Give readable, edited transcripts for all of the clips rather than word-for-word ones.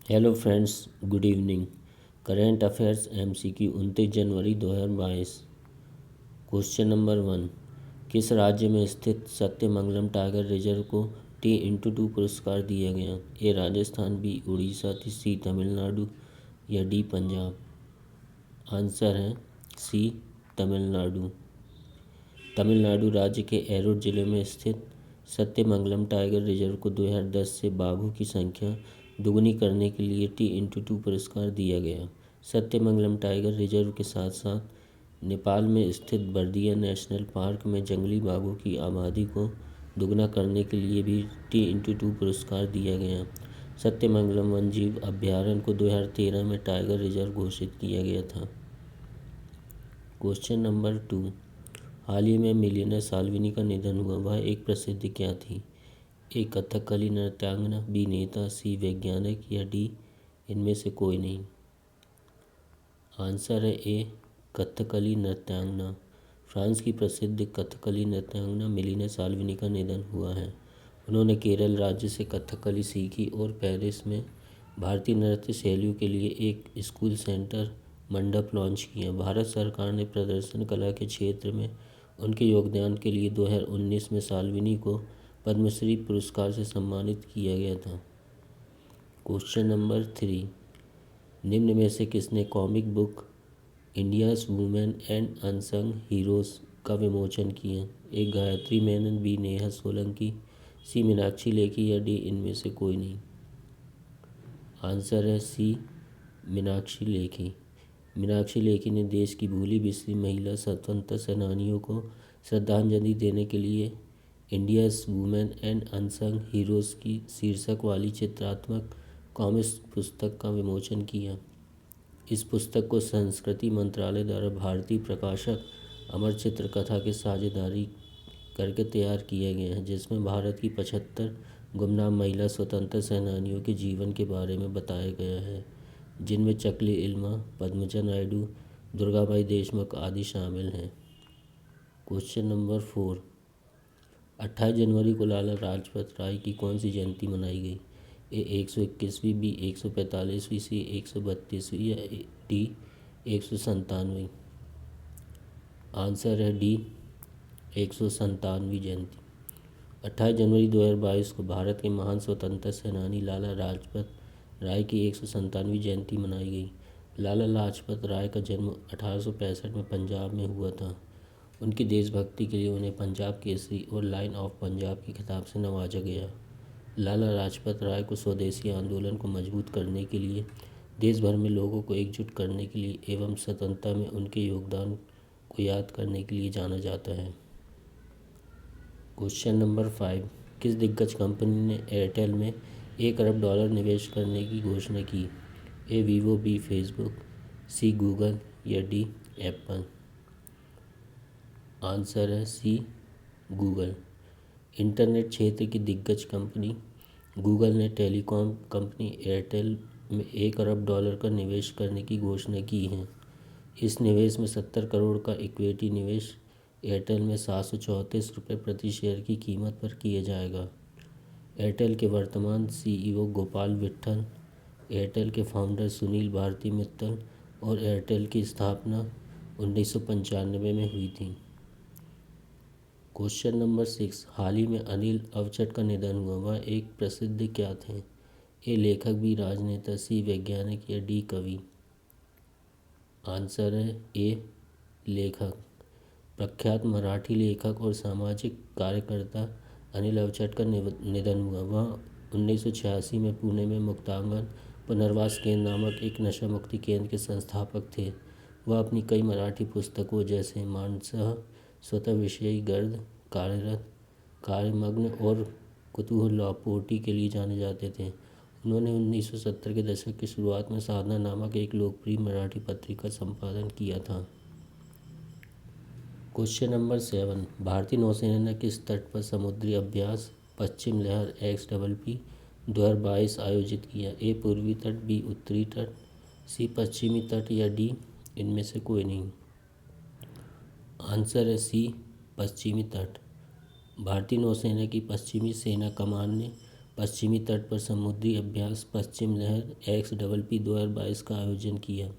Hello friends, good evening. Current affairs MCQ 29 जनवरी 2022। Question number 1। किस राज्य में स्थित सत्यमंगलम टाइगर रिजर्व को T/2 पुरस्कार दिया गया? ए राजस्थान, बी उड़ीसा, सी तमिलनाडु या डी पंजाब? आंसर है सी तमिलनाडु। तमिलनाडु राज्य के एरोड जिले में स्थित सत्यमंगलम टाइगर रिजर्व को 2010 से बाघों की संख्या दुगनी करने के लिए T/2 पुरस्कार दिया गया। सत्यमंगलम टाइगर रिजर्व के साथ साथ नेपाल में स्थित बर्दिया नेशनल पार्क में जंगली बाघों की आबादी को दुगना करने के लिए भी T/2 पुरस्कार दिया गया। सत्यमंगलम वन्यजीव अभयारण्य को 2013 में टाइगर रिजर्व घोषित किया गया था। Question number 2। हाल ही में मिलियनर साल्विनी का निधन हुआ, वह एक प्रसिद्ध क्या थी? ए कथकली नृत्यांगना, बी नेता, सी वैज्ञानिक या डी इनमें से कोई नहीं? आंसर है ए कथकली नृत्यांगना। फ्रांस की प्रसिद्ध कथकली नृत्यांगना मिलिना साल्विनी का निधन हुआ है। उन्होंने केरल राज्य से कथकली सीखी और पेरिस में भारतीय नृत्य शैलियों के लिए एक स्कूल सेंटर मंडप लॉन्च किया। भारत सरकार ने प्रदर्शन कला के क्षेत्र में उनके योगदान के लिए 2019 में साल्विनी को पद्मश्री पुरस्कार से सम्मानित किया गया था। Question number 3। निम्न में से किसने comic book India's women and unsung heroes का विमोचन किया? ए गायत्री मेनन, बी नेहा सोलंकी, सी मीनाक्षी लेखी या डी इनमें से कोई नहीं? आंसर है सी मीनाक्षी लेखी। मीनाक्षी लेखी ने देश की भूली बिसरी महिला स्वतंत्रता सेनानियों को श्रद्धांजलि देने के लिए India's women and unsung heroes की शीर्षक वाली चित्रात्मक कॉमिक्स पुस्तक का विमोचन किया। इस पुस्तक को संस्कृति मंत्रालय द्वारा भारतीय प्रकाशक अमर चित्र कथा के साझेदारी करके तैयार किया गया है, जिसमें भारत की 75 गुमनाम महिला स्वतंत्रता सेनानियों के जीवन के बारे में बताया गया है, जिनमें चकली इल्मा, पद्मजा नायडू, दुर्गाबाई देशमुख आदि शामिल हैं। Question number 4। 28 जनवरी को लाला लाजपत राय की कौन सी जयंती मनाई गई? ए 121वीं, बी 145वीं, सी 132वीं या डी 197वीं? आंसर है डी 197वीं जयंती। 28 जनवरी 2022 को भारत के महान स्वतंत्रता सेनानी लाला लाजपत राय की 197वीं जयंती मनाई गई। लाला लाजपत राय का जन्म 1865 में पंजाब में हुआ था। उनकी देशभक्ति के लिए उन्हें पंजाब केसरी और लायन ऑफ पंजाब के खिताब से नवाजा गया। लाला लाजपत राय को स्वदेशी आंदोलन को मजबूत करने के लिए, देश भर में लोगों को एकजुट करने के लिए एवं स्वतंत्रता में उनके योगदान को याद करने के लिए जाना जाता है। Question number 5। किस दिग्गज कंपनी ने एयरटेल में $1 अरब निवेश करने की घोषणा की? ए Vivo, B Facebook, C Google या डी एप्पल? आंसर है सी गूगल। इंटरनेट क्षेत्र की दिग्गज कंपनी गूगल ने टेलीकॉम कंपनी एयरटेल में $1 अरब का निवेश करने की घोषणा की है। इस निवेश में 70 करोड़ का इक्विटी निवेश एयरटेल में 734 रुपये प्रति शेयर की कीमत पर किया जाएगा। एयरटेल के वर्तमान CEO गोपाल विट्ठल, एयरटेल के फाउंडर सुनील भारती मित्तल और एयरटेल की स्थापना 1995 में हुई थी। Question number 6। हाल ही में अनिल अवचट का निधन हुआ, वह एक प्रसिद्ध क्या थे? ए लेखक, बी राजनेता, सी वैज्ञानिक या डी कवि? आंसर है ए लेखक। प्रख्यात मराठी लेखक और सामाजिक कार्यकर्ता अनिल अवचट का निधन हुआ। वह 1986 में पुणे में मुक्तांगन पुनर्वास केंद्र नामक एक नशा मुक्ति केंद्र के संस्थापक थे। वह अपनी कई मराठी पुस्तकों जैसे मानसः, स्वतः विषयी, गर्द, कार्यरत, कार्यमग्न और कुतूहलोपोटी के लिए जाने जाते थे। उन्होंने 1970 के दशक की शुरुआत में साधना नामक एक लोकप्रिय मराठी पत्रिका संपादन किया था। Question number 7। भारतीय नौसेना ने किस तट पर समुद्री अभ्यास पश्चिम लहर XPP 2022 आयोजित किया? ए पूर्वी तट, बी उत्तरी तट, सी पश्चिमी तट या डी इनमें से कोई नहीं? आंसर है सी पश्चिमी तट। भारतीय नौसेना की पश्चिमी सेना कमान ने पश्चिमी तट पर समुद्री अभ्यास पश्चिम लहर XPP 2022 का आयोजन किया।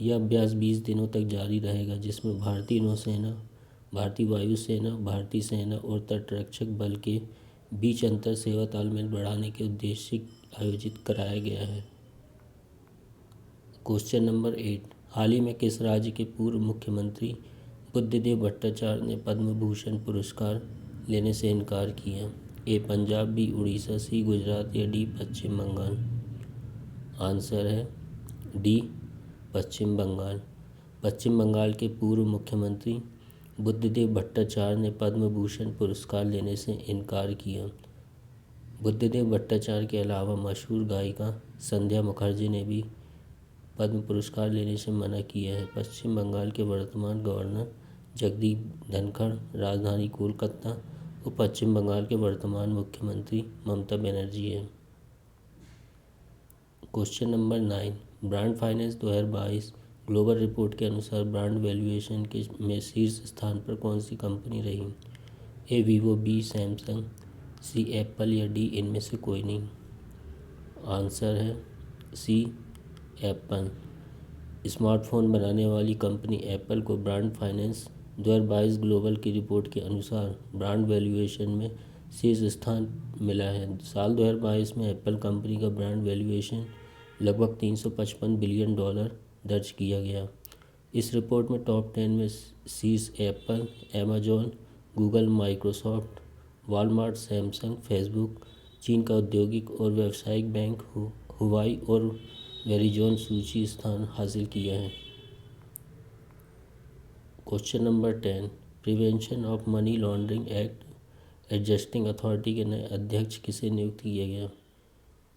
यह अभ्यास 20 दिनों तक जारी रहेगा, जिसमें भारतीय नौसेना, भारतीय वायुसेना, भारतीय सेना और तटरक्षक बल के बीच अंतर सेवा तालमेल बढ़ाने के उद्देश्य से आयोजित कराया गया है। क्वेश्चन नंबर 8, हाल ही में किस राज्य के पूर्व मुख्यमंत्री बुद्धदेव भट्टाचार्य ने पद्म भूषण पुरस्कार लेने से इनकार किया? ए पंजाब, बी उड़ीसा, सी गुजरात या डी पश्चिम बंगाल? आंसर है डी पश्चिम बंगाल। पश्चिम बंगाल के पूर्व मुख्यमंत्री बुद्धदेव भट्टाचार्य ने पद्म भूषण पुरस्कार लेने से इनकार किया। बुद्धदेव भट्टाचार्य के अलावा मशहूर गायिका संध्या मुखर्जी ने भी पद्म पुरस्कार लेने से मना किया है। पश्चिम बंगाल के वर्तमान गवर्नर जगदीप धनखड़, राजधानी कोलकाता और पश्चिम बंगाल के वर्तमान मुख्यमंत्री ममता बनर्जी है। Question number 9, brand finance 2022 global report के अनुसार ब्रांड वैल्यूएशन के में शीर्ष स्थान पर कौन सी कंपनी रही? ए वीवो, बी सैमसंग, सी एप्पल या डी इनमें से कोई नहीं? आंसर है सी एप्पल। स्मार्टफोन बनाने वाली कंपनी एप्पल को ब्रांड फाइनेंस 2022 ग्लोबल की रिपोर्ट के अनुसार ब्रांड वैल्यूएशन में शीर्ष स्थान मिला है। साल 2022 में एप्पल कंपनी का ब्रांड वैल्यूएशन लगभग $355 बिलियन दर्ज किया गया। इस रिपोर्ट में टॉप 10 में शीर्ष Apple, Amazon, Google, Microsoft, Walmart, Samsung, Facebook, चीन का औद्योगिक और व्यावसायिक बैंक हुवाई और वेरिजॉन सूची स्थान हासिल किया है। Question number 10, prevention of money laundering act adjusting authority के नए अध्यक्ष किसे नियुक्त किया गया?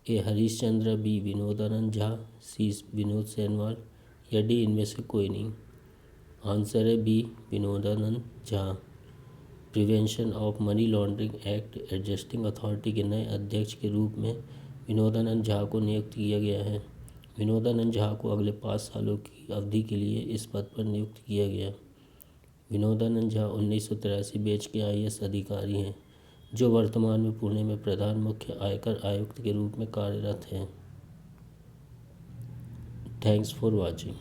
A Harish Chandra, B Vinodanand Jha, C Vinod Senwal या डी इनमें से कोई नहीं? आंसर है B Vinodanand Jha. Prevention of money laundering act adjusting authority के नए अध्यक्ष के रूप में विनोदानंद झा को नियुक्त किया गया है। विनोदानंद झा को अगले 5 सालों की अवधि के लिए इस पद पर नियुक्त किया गया। विनोदानंद झा 1983 बैच के IAS अधिकारी हैं, जो वर्तमान में पुणे में प्रधान मुख्य आयकर आयुक्त के रूप में कार्यरत हैं। Thanks for watching.